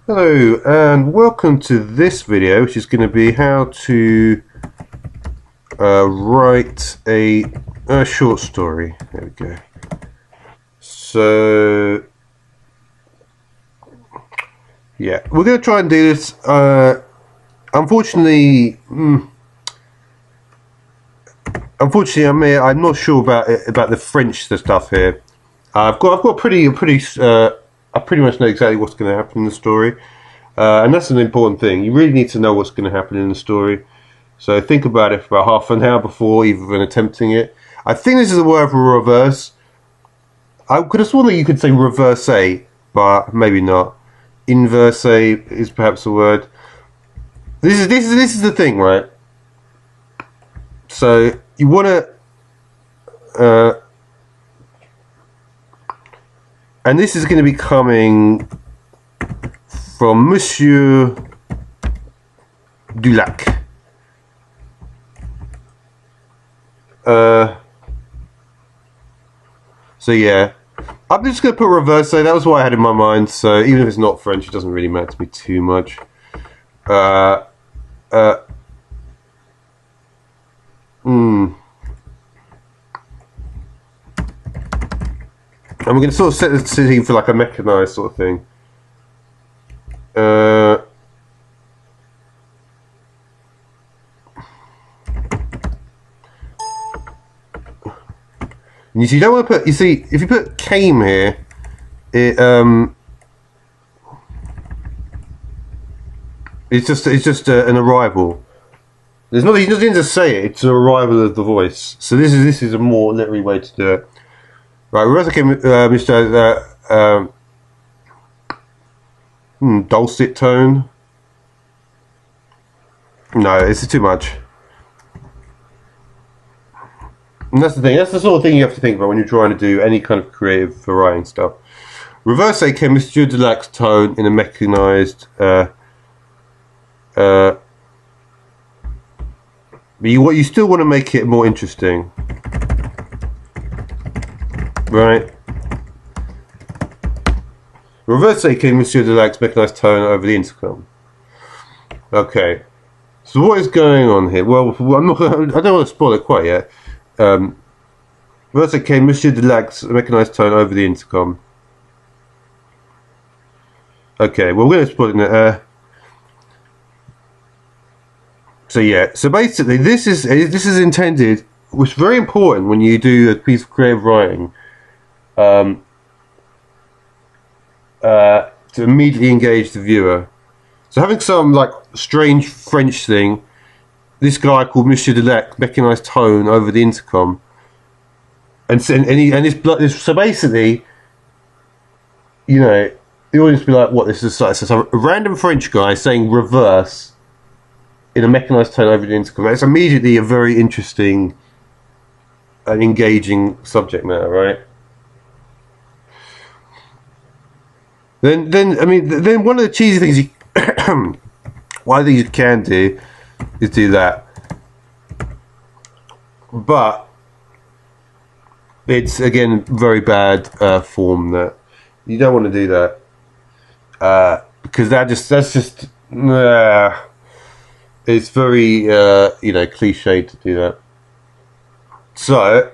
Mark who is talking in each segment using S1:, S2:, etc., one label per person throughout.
S1: Hello and welcome to this video, which is going to be how to write a short story. There we go. So yeah, we're going to try and do this. Unfortunately, I'm not sure about the French stuff here. I've got I pretty much know exactly what's going to happen in the story, and that's an important thing. You really need to know what's going to happen in the story. So think about it for about half an hour before even attempting it. I think this is a word for reverse. I could have sworn that you could say reverse, but maybe not. Inverse is perhaps a word. This is the thing, right? So you want to, and this is going to be coming from Monsieur Dulac. So yeah, I'm just going to put reverse. So that was what I had in my mind. So even if it's not French, it doesn't really matter to me too much. And we're going to sort of set the scene for like a mechanized sort of thing. And you see, you don't want to put. You see, if you put came here, it's just an arrival. There's nothing. He doesn't just say it. It's an arrival of the voice. So this is a more literary way to do it. Right, reverse came, Mr. Dulcet tone. No, it's too much. And that's the thing. That's the sort of thing you have to think about when you're trying to do any kind of creative writing stuff. Reverse came Monsieur Delac's tone in a mechanized. But you still want to make it more interesting, right? Reverse came Monsieur Delac's mechanized tone over the intercom. Okay. So what is going on here? Well, I don't want to spoil it quite yet. First came Monsieur Delac's mechanized tone over the intercom. Okay, well we're going to spoil it. So yeah, so basically this is intended, which is very important when you do a piece of creative writing, to immediately engage the viewer. So having some like strange French thing, this guy called Monsieur Delac mechanized tone over the intercom, and so basically, you know, the audience will be like, "What? This is a random French guy saying reverse in a mechanized tone over the intercom." It's immediately a very interesting and engaging subject matter, right? Then one of the cheesy things one of the things you can do is do that, but it's again very bad form. That you don't want to do that, because that's just it's very cliche to do that. So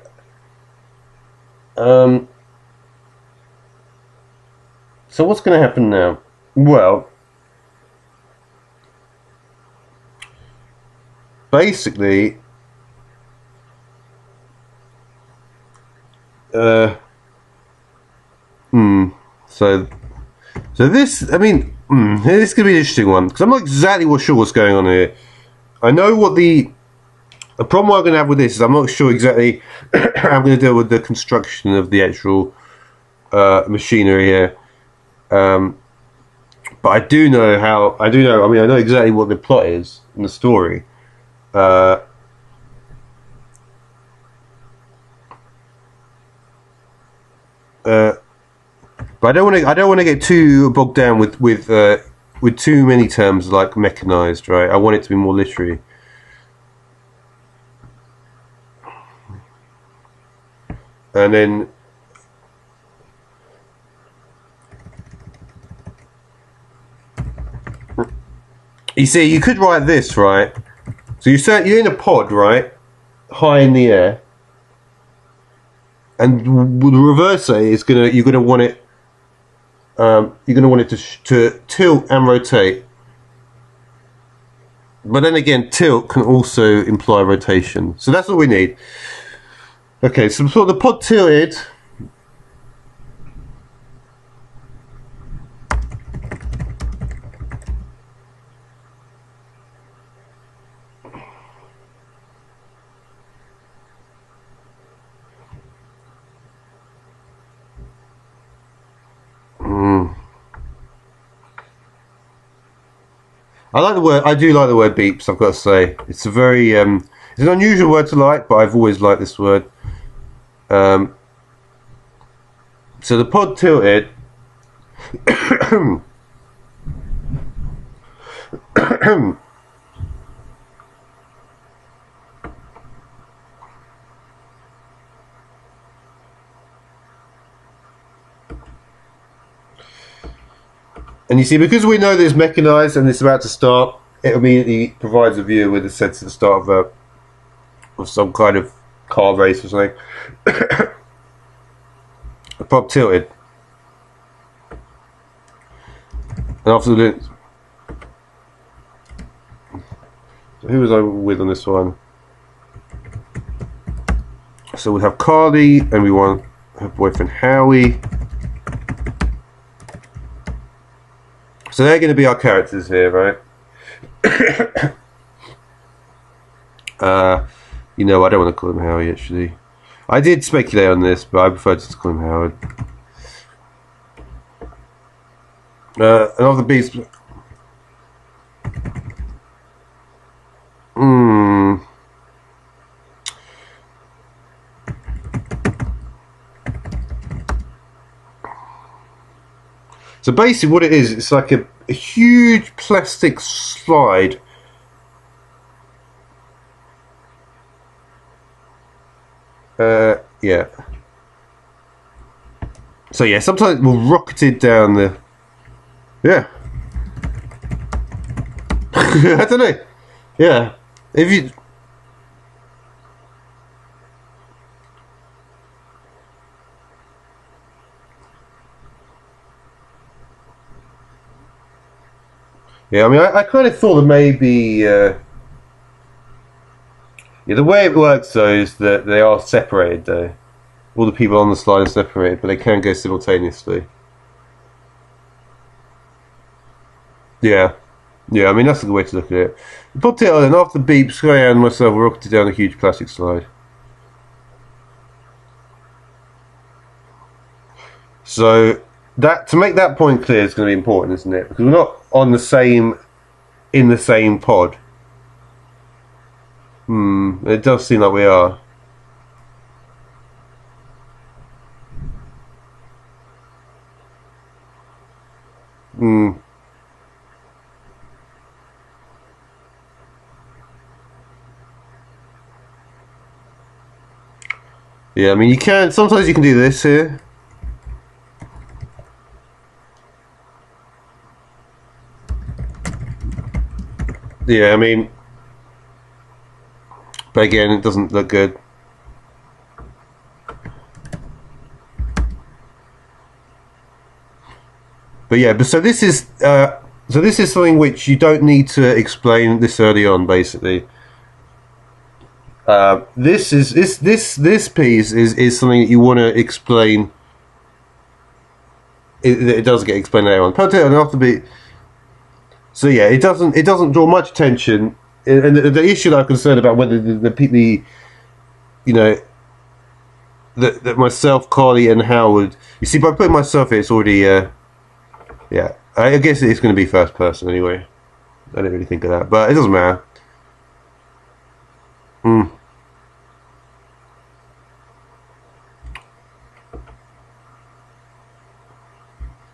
S1: so what's going to happen now? Well, basically, so this, I mean, this could be an interesting one because I'm not exactly sure what's going on here. I know what the problem I'm going to have with this is I'm not sure exactly how I'm going to deal with the construction of the actual machinery here. But I do know how. I mean, I know exactly what the plot is in the story. But I don't want to get too bogged down with too many terms like mechanized, right? I want it to be more literary. And then You see, you could write this, right? So you're in a pod, right? High in the air. And the reverser is you're gonna want it to tilt and rotate. But then again, tilt can also imply rotation. So that's what we need. Okay, so the pod tilted. I do like the word beeps, I've got to say. It's a very, it's an unusual word to like, but I've always liked this word. So the pod tilted. And you see, because we know that it's mechanized and it's about to start, it immediately provides a viewer with a sense of the start of some kind of car race or something. The pod tilted. And after the... So who was I with on this one? So we have Carly, and we want her boyfriend Howie. So they're going to be our characters here, right? You know, I don't want to call him Howie, actually. I did speculate on this, but I prefer to call him Howard. And of the beast... So basically what it is, it's like a huge plastic slide. Yeah. So yeah, sometimes we'll rocket it down the... Yeah. I don't know. Yeah. If you... Yeah, I mean, I kind of thought that maybe... yeah, the way it works, though, is that they are separated, though. All the people on the slide are separated, but they can go simultaneously. Yeah. Yeah, I mean, that's a good way to look at it. Put it on, and after the beep, Sky and myself rocketed down a huge plastic slide. So, that to make that point clear is going to be important, isn't it? Because we're not on the same... in the same pod. It does seem like we are. Yeah, I mean, you can... sometimes you can do this here. Yeah, I mean... but again, it doesn't look good. But yeah, but so this is something which you don't need to explain this early on, basically. This piece is something that you want to explain. It does get explained later on. And after beat. So yeah, it doesn't draw much attention, and the issue that I'm concerned about whether the you know, that myself, Carly, and Howard. You see, by putting myself here, it's already yeah. I guess it's going to be first person anyway. I didn't really think of that, but it doesn't matter.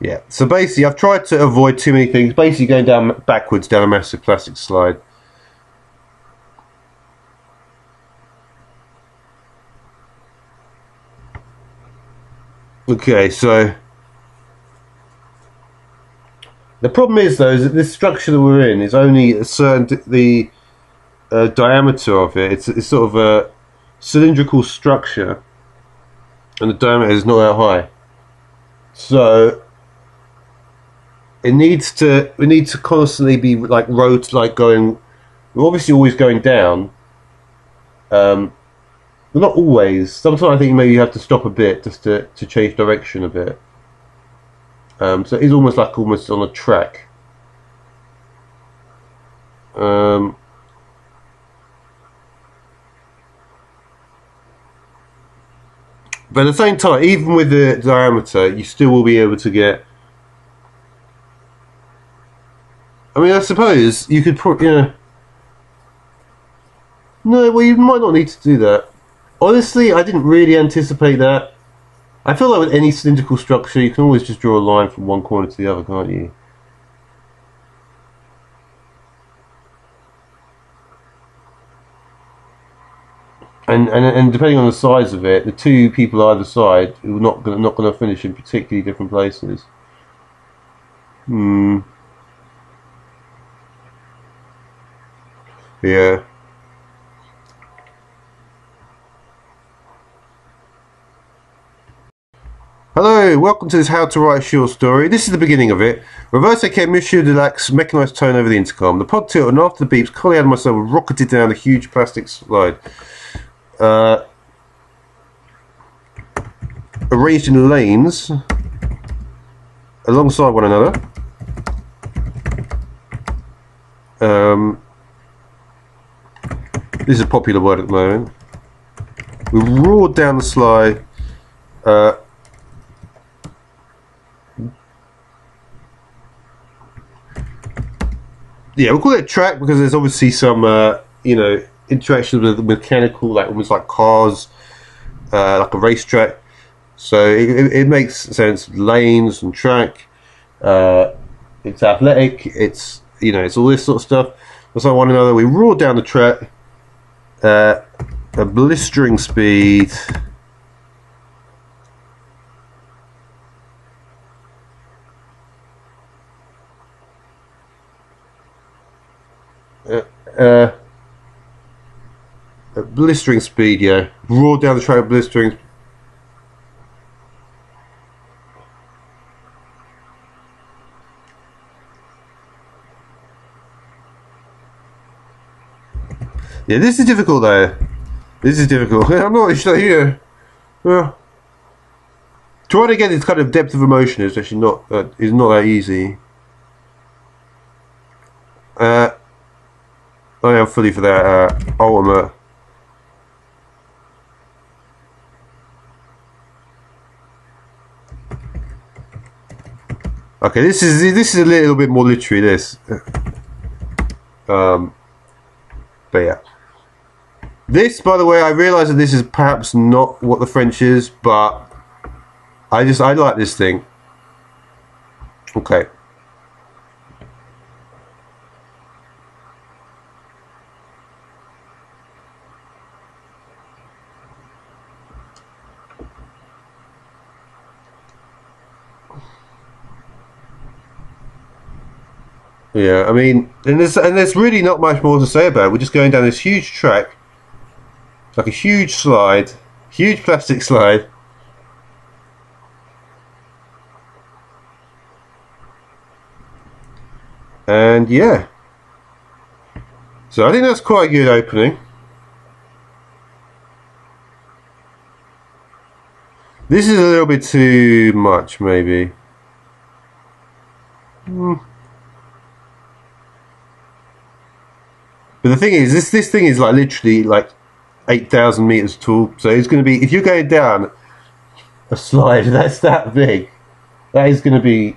S1: Yeah, so basically I've tried to avoid too many things, basically going down backwards down a massive plastic slide. Okay, so The problem is though, is that this structure that we're in is only a certain the diameter of it. It's sort of a cylindrical structure, and the diameter is not that high. So we need to constantly be like going. We're obviously always going down. But not always. Sometimes I think maybe you have to stop a bit just to change direction a bit. So it is almost on a track. But at the same time, even with the diameter, you still will be able to get. I mean, I suppose you could put, no, well, you might not need to do that. Honestly, I didn't really anticipate that. I feel like with any cylindrical structure, you can always just draw a line from one corner to the other, can't you? And depending on the size of it, the two people either side are not going to finish in particularly different places. Yeah. Hello, welcome to this How to Write a Short Story. This is the beginning of it. Reverse aka Monsieur Delac's mechanised tone over the intercom. The pod tilted, and after the beeps, Collier and myself were rocketed down a huge plastic slide. Arranged in lanes alongside one another. This is a popular word at the moment. We roared down the slide. Yeah, we'll call it a track because there's obviously some, interaction with mechanical, like almost like cars, like a racetrack. So it makes sense. Lanes and track. It's athletic. It's it's all this sort of stuff. So one another, we roared down the track at a blistering speed. At blistering speed, yeah. Roared down the track at blistering. Yeah, this is difficult though. This is difficult. I'm not sure here. Trying to get this kind of depth of emotion is actually not that easy. I am fully for that ultimate. Okay, this is a little bit more literary. This, but yeah. This, by the way, I realise that this is perhaps not what the French is, but I like this thing. Okay. Yeah, I mean, and there's really not much more to say about it. We're just going down this huge track, like a huge slide, huge plastic slide. And yeah, so I think that's quite a good opening. This is a little bit too much, maybe. But the thing is, this thing is like literally like 8,000 meters tall. So it's going to be, if you're going down a slide that's that big, that is going to be.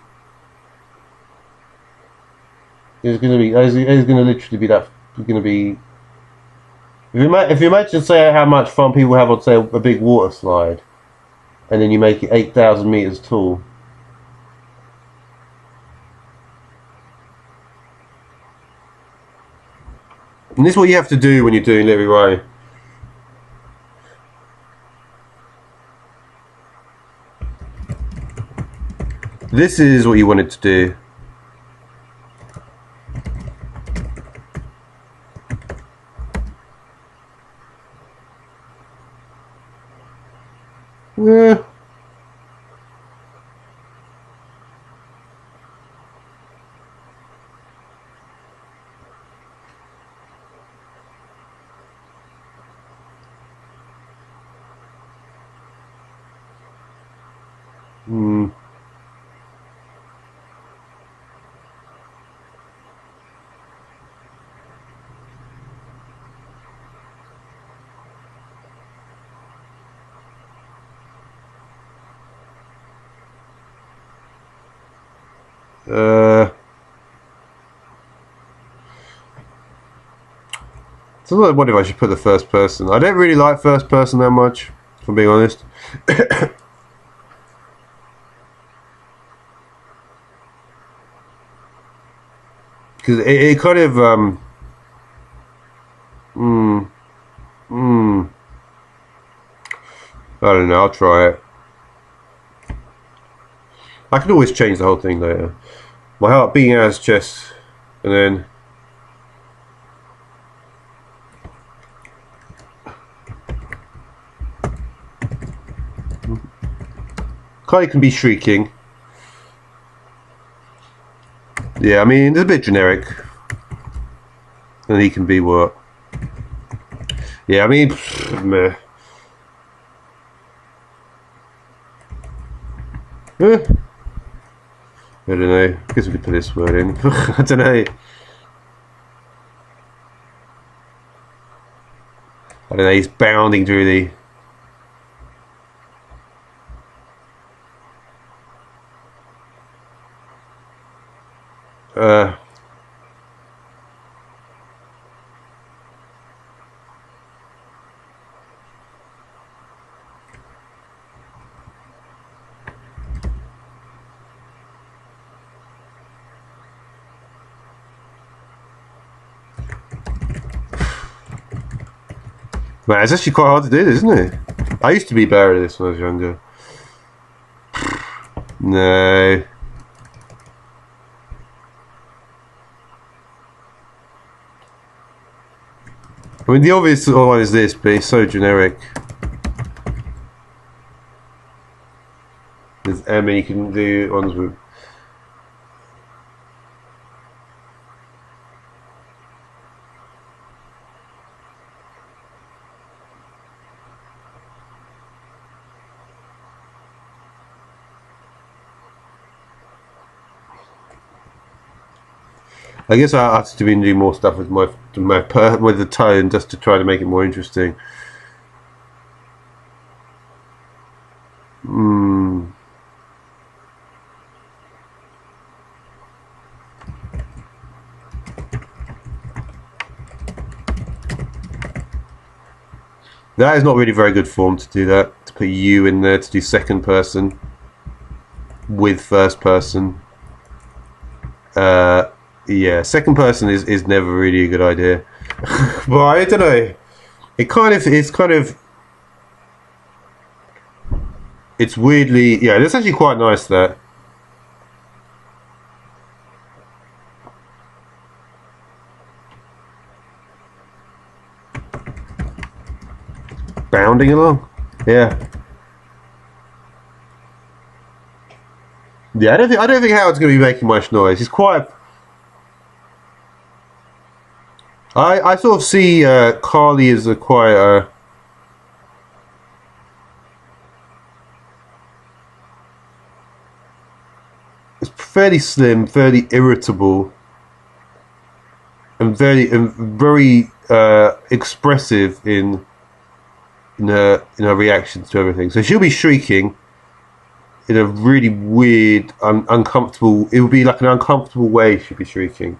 S1: It's going to literally be that. It's going to be. If you imagine, say, how much fun people have on, say, a big water slide, and then you make it 8,000 meters tall. And this is what you have to do when you're doing literary writing. This is what you wanted to do. Yeah. Hmm. So I wonder if I should put the first person. I don't really like first person that much, if I'm being honest. Because it kind of I don't know. I'll try it. I can always change the whole thing later. My heart beating out his chest, and then Kylie can be shrieking. Yeah, I mean, it's a bit generic. And he can be what? Yeah, I mean, meh. I don't know. I guess we could put this word in. I don't know. I don't know. He's bounding through the. Uh, Man, it's actually quite hard to do this, isn't it? I used to be better at this when I was younger. No. I mean, the obvious one is this, but it's so generic. There's M, and you can do ones with. I guess I have to do more stuff with with the tone just to try to make it more interesting. That is not really very good form to do that. To put you in there to do second person with first person. Yeah, second person is never really a good idea. But I don't know. It's weirdly, yeah, that's actually quite nice there. Bounding along. Yeah. Yeah, I don't think Howard's going to be making much noise. He's quite. I sort of see Carly as a quite. It's fairly slim, fairly irritable, and very expressive in her reactions to everything. So she'll be shrieking in a really weird, uncomfortable. It would be like an uncomfortable way she'd be shrieking.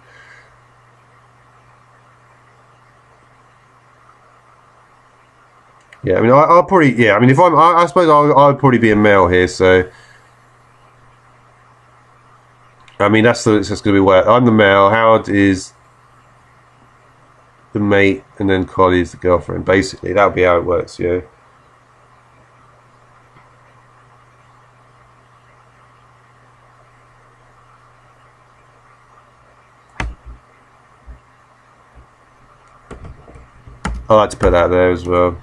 S1: Yeah, I mean, I'll probably. Yeah, I mean, if I suppose I would probably be a male here. So, I mean, that's going to be where I'm the male. Howard is the mate, and then Carly is the girlfriend. Basically, that would be how it works. Yeah. I like to put that there as well.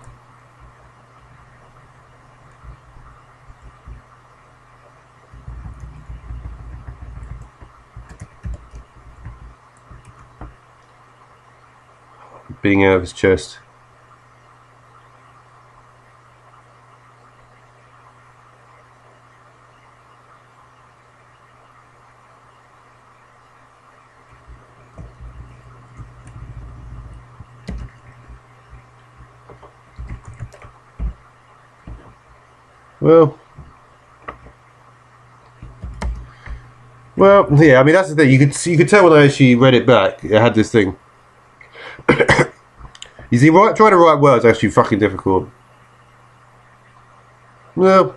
S1: being out of his chest. Well, yeah. I mean, that's the thing. You could tell when I actually read it back. It had this thing. You see, trying to write words is actually fucking difficult. Well.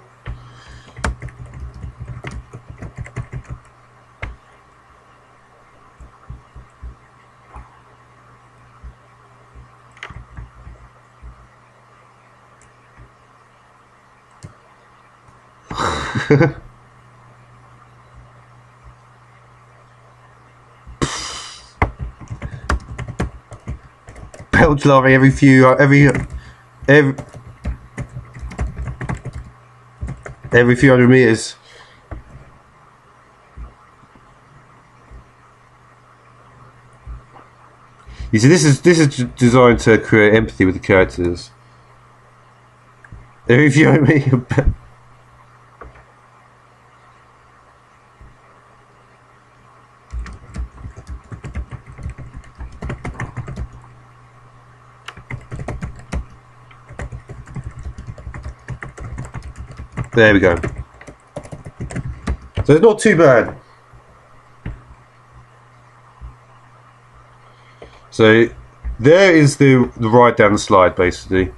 S1: Belch laughing every few hundred meters. You see, this is designed to create empathy with the characters. Every few hundred meters. There we go. So it's not too bad. So there is the ride down the slide, basically.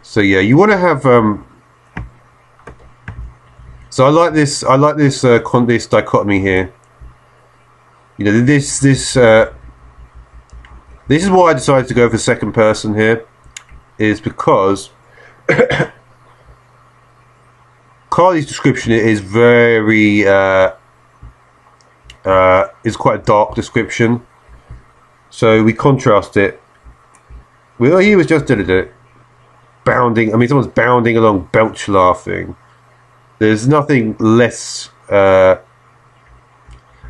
S1: So yeah, you want to have so I like this this dichotomy here. You know, this is why I decided to go for second person here, is because Carly's description is very is quite a dark description. So we contrast it with, he was just bounding. I mean, someone's bounding along, belch laughing. There's nothing less, and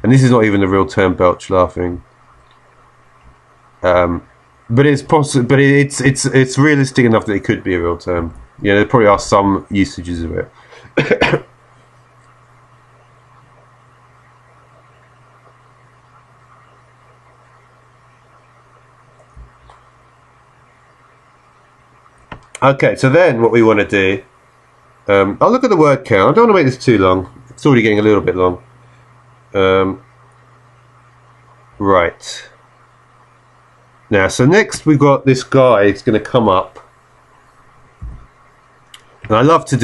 S1: this is not even the real term, belch laughing. But it's possible. But it's realistic enough that it could be a real term. Yeah, there probably are some usages of it. Okay, so then what we want to do. I'll look at the word count. I don't want to make this too long. It's already getting a little bit long. Right. Now, so next we've got this guy. It's going to come up. And I love to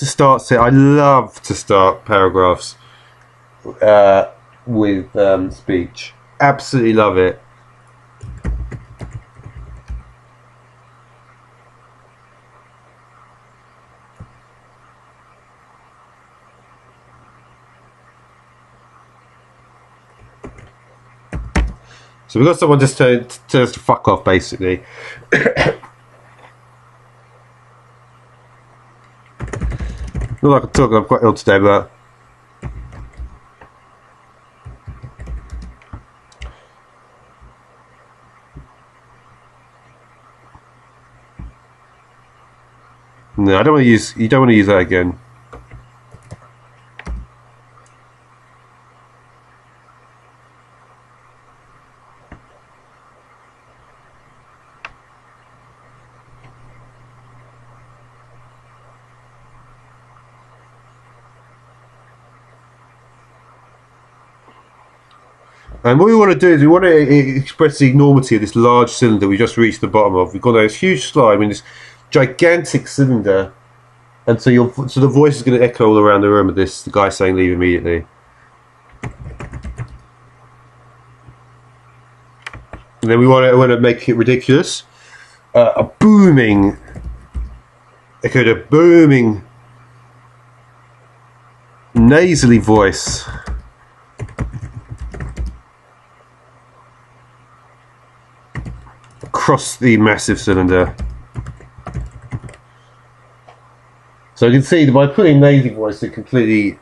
S1: start paragraphs with speech. Absolutely love it. So we've got someone just tells us to fuck off, basically. Not like I'm talking, I'm quite ill today, but... No, I don't want to use... You don't want to use that again. And what we want to do is we want to express the enormity of this large cylinder we just reached the bottom of. We've got this huge slide, I mean this gigantic cylinder, and so the voice is going to echo all around the room of this, the guy saying leave immediately. And then we want to make it ridiculous. A booming, nasally voice. Across the massive cylinder. So you can see that by putting nasally voice, it completely.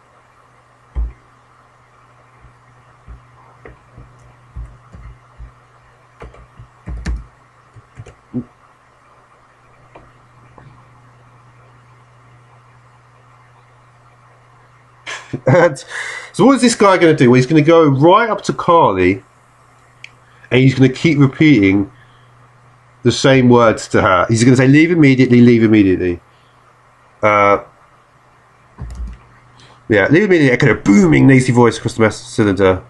S1: So what is this guy going to do? Well, he's going to go right up to Carly, and he's going to keep repeating the same words to her. He's going to say, "Leave immediately, leave immediately." Yeah, leave immediately. Kind of booming, nasty voice across the master cylinder.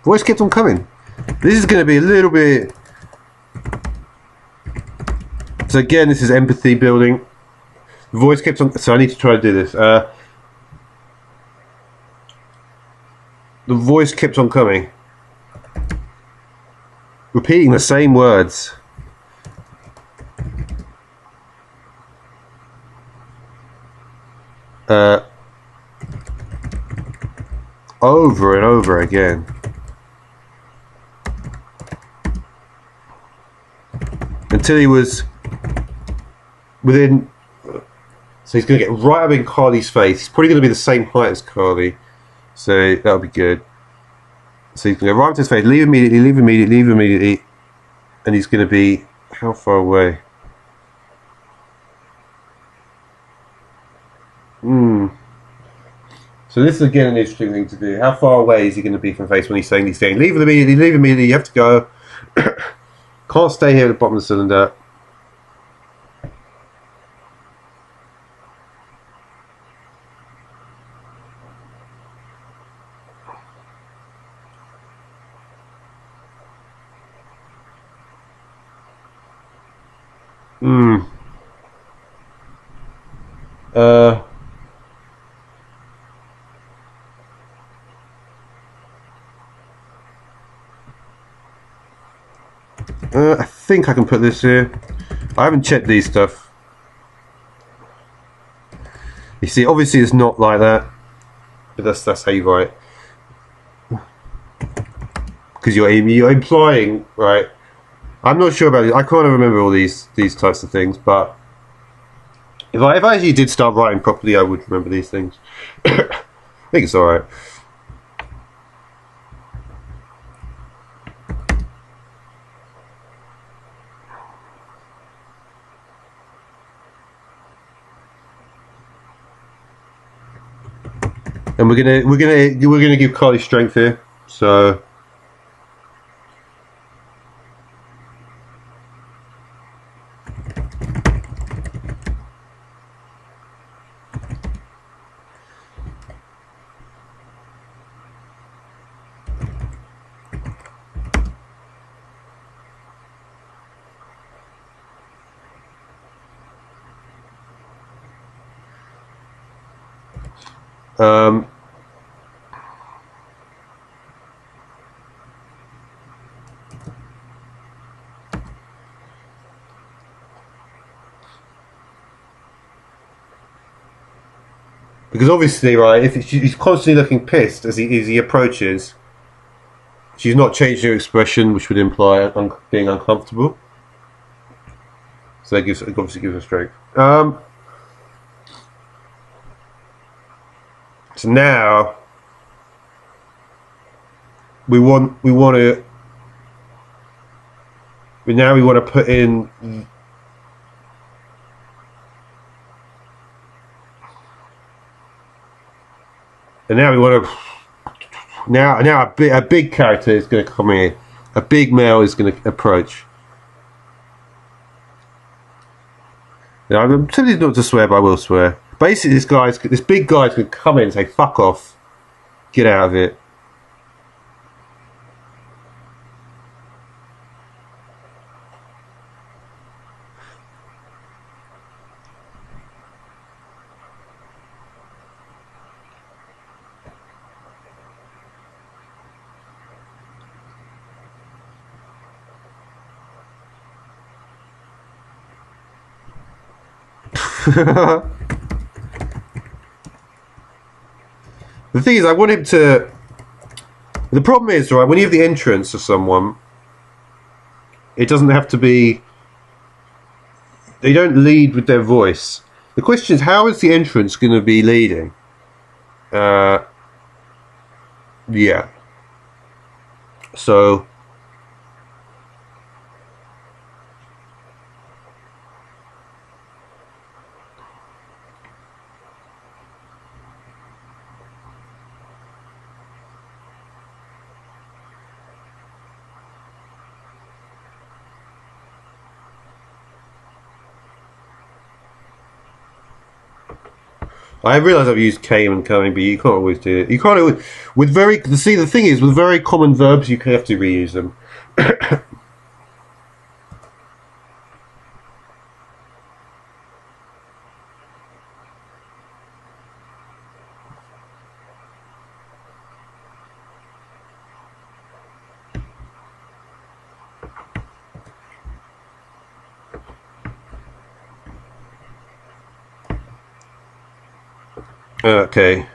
S1: Voice kept on coming. This is going to be a little bit. So again, this is empathy building. The voice kept on. So I need to try to do this. The voice kept on coming, repeating the same words. Over and over again. Until he was within. So he's going to get right up in Carly's face. He's probably going to be the same height as Carly. So that'll be good. So he's going to go right up to his face. Leave immediately, leave immediately, leave immediately. And he's going to be. How far away? So this is again an interesting thing to do. How far away is he going to be from face when he's saying these things? Leave immediately, leave immediately, you have to go. Can't stay here at the bottom of the cylinder. I think I can put this here. I haven't checked these stuff. You see, obviously it's not like that, but that's how you write. Because you're implying, right? I'm not sure about it. I can't remember all these types of things, but if I actually did start writing properly, I would remember these things. I think it's all right. And we're gonna give Carly strength here. So because obviously, right, if she's constantly looking pissed as he approaches, she's not changing her expression, which would imply being uncomfortable. So that obviously gives her strength. So now we want to put in. And now we want to. Now a big character is going to come in. A big male is going to approach. Now, I'm tempted not to swear, but I will swear. Basically, this big guy's going to come in and say, "Fuck off, get out of it." The thing is, I want him to. The problem is, right, when you have the entrance of someone, it doesn't have to be. They don't lead with their voice. The question is, how is the entrance going to be leading? Yeah. So. I realise I've used came and coming, but you can't always do it. You can't always, with very. See, the thing is, with very common verbs, you have to reuse them. Okay.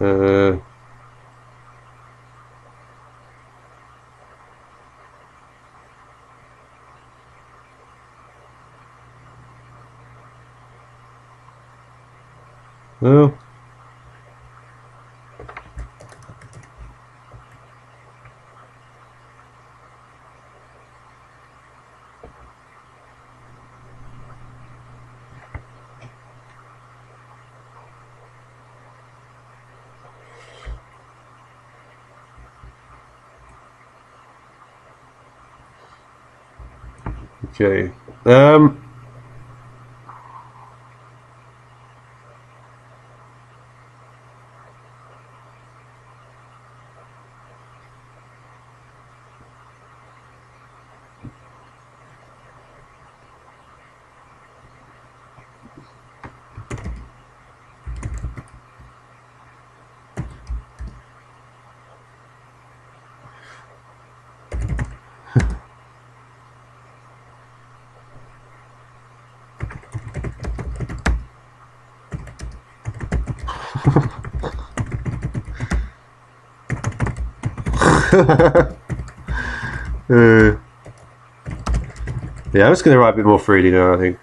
S1: Uh, well. Okay. uh, yeah, I'm just going to write a bit more freely now, I think.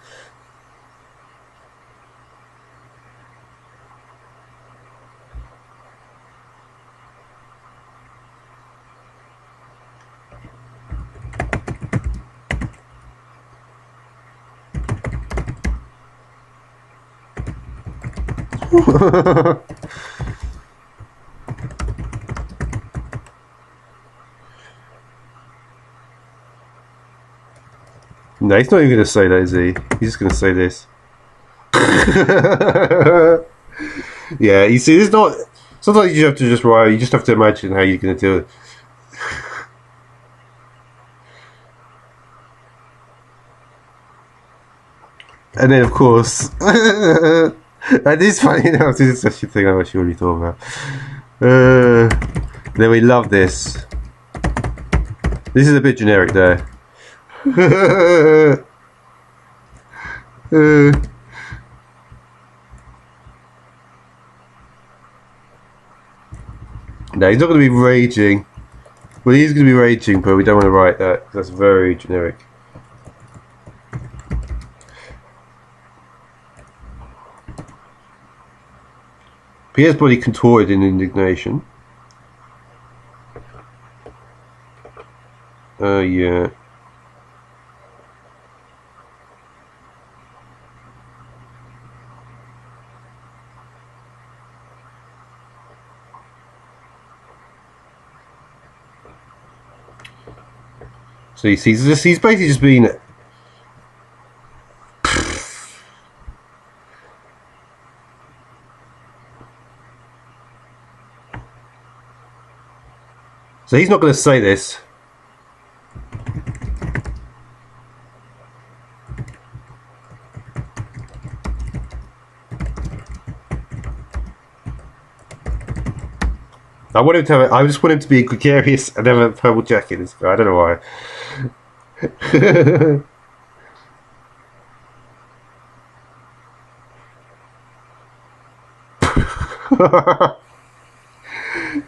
S1: No, he's not even going to say that, is he? He's just going to say this. Yeah, you see, it's not. Sometimes you have to just write. You just have to imagine how you're going to do it. And then, of course, and this is funny enough. This is such a thing I wish you already thought about. Then we love this. This is a bit generic there. No, he's not going to be raging. Well, he's going to be raging, but we don't want to write that. That's very generic. Pierre's body contorted in indignation. Yeah. So he's basically just been. So he's not going to say this. I want him to have. I just want him to be gregarious and have a purple jacket. I don't know why.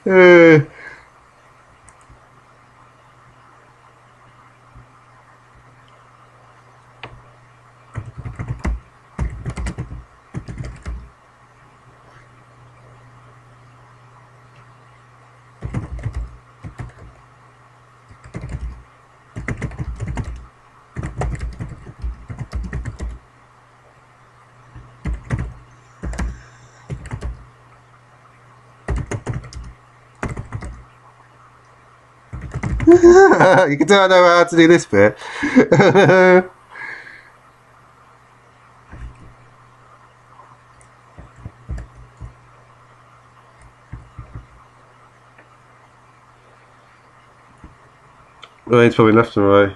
S1: Uh, you can tell I know how to do this bit. Well, it's probably left and right.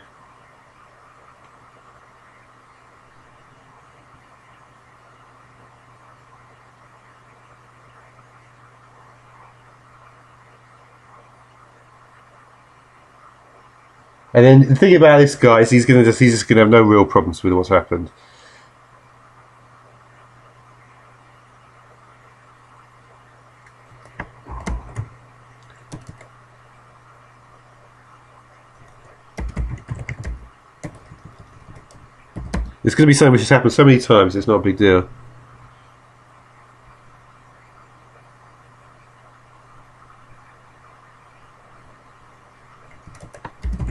S1: And then the thing about this guy is he's just gonna have no real problems with what's happened. It's gonna be something which has happened so many times. It's not a big deal.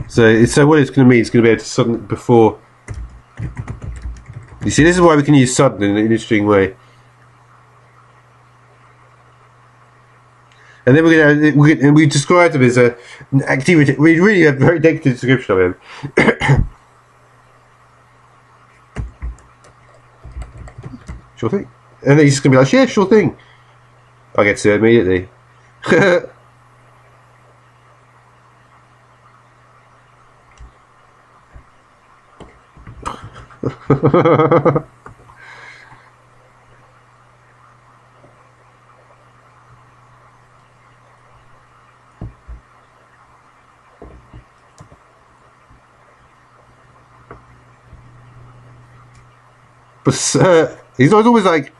S1: So what it's going to mean, it's going to be able to suddenly before. You see, this is why we can use sudden in an interesting way. And then we described him as an activity. We really have a very negative description of him. Sure thing. And then he's just going to be like, yeah, sure thing. I get to it immediately. But he's always like,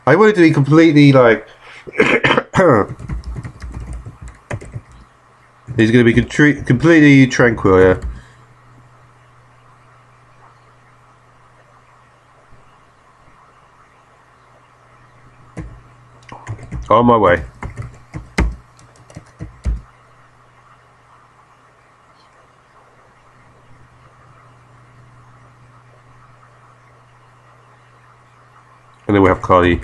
S1: I want it to be completely like. He's going to be completely tranquil, yeah. On my way. And then we have Carly.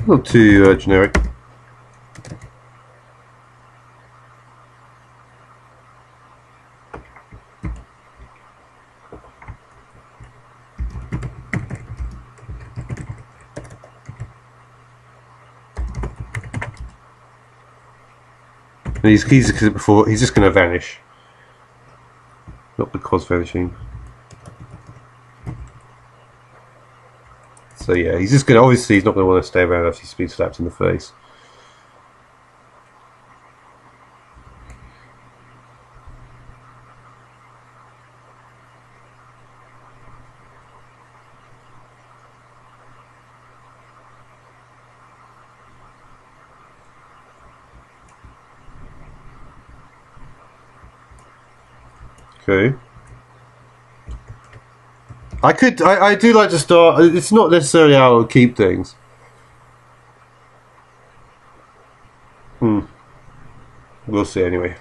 S1: Not too generic. And he's just going to vanish. Not because vanishing. So yeah, he's just going to, obviously he's not going to want to stay around after he's been slapped in the face. Okay. I do like to start, it's not necessarily how I'll keep things. We'll see anyway.